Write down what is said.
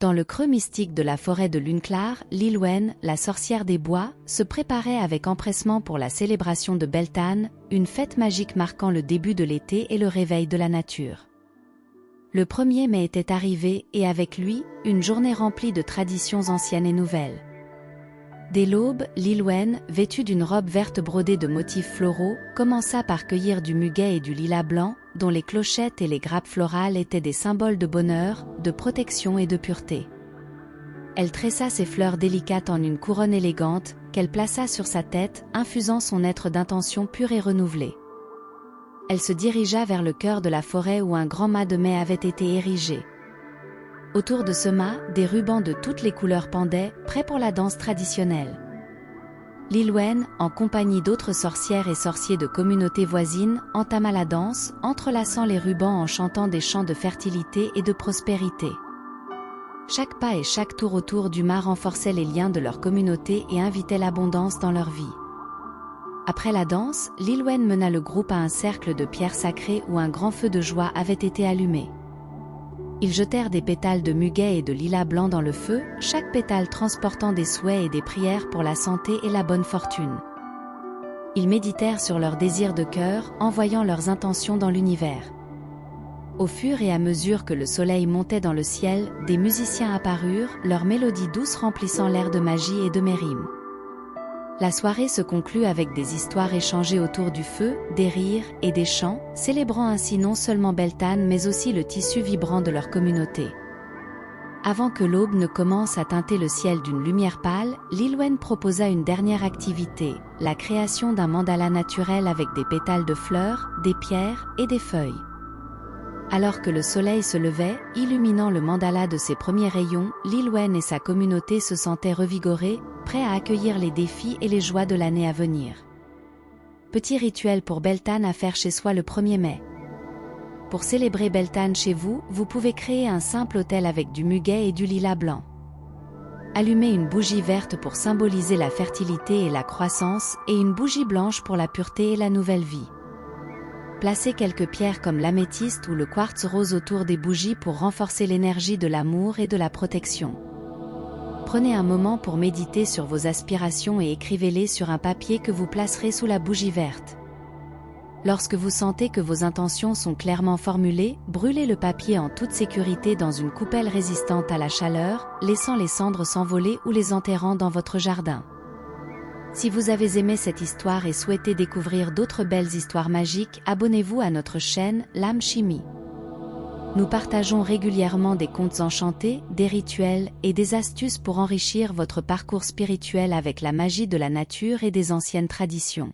Dans le creux mystique de la forêt de Luneclar, Lilwen, la sorcière des bois, se préparait avec empressement pour la célébration de Beltane, une fête magique marquant le début de l'été et le réveil de la nature. Le 1er mai était arrivé et avec lui, une journée remplie de traditions anciennes et nouvelles. Dès l'aube, Lilwen, vêtue d'une robe verte brodée de motifs floraux, commença par cueillir du muguet et du lilas blanc, dont les clochettes et les grappes florales étaient des symboles de bonheur, de protection et de pureté. Elle tressa ses fleurs délicates en une couronne élégante, qu'elle plaça sur sa tête, infusant son être d'intention pure et renouvelée. Elle se dirigea vers le cœur de la forêt où un grand mât de mai avait été érigé. Autour de ce mât, des rubans de toutes les couleurs pendaient, prêts pour la danse traditionnelle. Lilwen, en compagnie d'autres sorcières et sorciers de communautés voisines, entama la danse, entrelaçant les rubans en chantant des chants de fertilité et de prospérité. Chaque pas et chaque tour autour du mât renforçaient les liens de leur communauté et invitaient l'abondance dans leur vie. Après la danse, Lilwen mena le groupe à un cercle de pierres sacrées où un grand feu de joie avait été allumé. Ils jetèrent des pétales de muguet et de lilas blanc dans le feu, chaque pétale transportant des souhaits et des prières pour la santé et la bonne fortune. Ils méditèrent sur leurs désirs de cœur, envoyant leurs intentions dans l'univers. Au fur et à mesure que le soleil montait dans le ciel, des musiciens apparurent, leurs mélodies douces remplissant l'air de magie et de mérimes. La soirée se conclut avec des histoires échangées autour du feu, des rires et des chants, célébrant ainsi non seulement Beltane mais aussi le tissu vibrant de leur communauté. Avant que l'aube ne commence à teinter le ciel d'une lumière pâle, Lilwen proposa une dernière activité, la création d'un mandala naturel avec des pétales de fleurs, des pierres et des feuilles. Alors que le soleil se levait, illuminant le mandala de ses premiers rayons, Lilwen et sa communauté se sentaient revigorés, prêts à accueillir les défis et les joies de l'année à venir. Petit rituel pour Beltane à faire chez soi le 1er mai. Pour célébrer Beltane chez vous, vous pouvez créer un simple autel avec du muguet et du lilas blanc. Allumez une bougie verte pour symboliser la fertilité et la croissance, et une bougie blanche pour la pureté et la nouvelle vie. Placez quelques pierres comme l'améthyste ou le quartz rose autour des bougies pour renforcer l'énergie de l'amour et de la protection. Prenez un moment pour méditer sur vos aspirations et écrivez-les sur un papier que vous placerez sous la bougie verte. Lorsque vous sentez que vos intentions sont clairement formulées, brûlez le papier en toute sécurité dans une coupelle résistante à la chaleur, laissant les cendres s'envoler ou les enterrant dans votre jardin. Si vous avez aimé cette histoire et souhaitez découvrir d'autres belles histoires magiques, abonnez-vous à notre chaîne, Lame Chimie. Nous partageons régulièrement des contes enchantés, des rituels et des astuces pour enrichir votre parcours spirituel avec la magie de la nature et des anciennes traditions.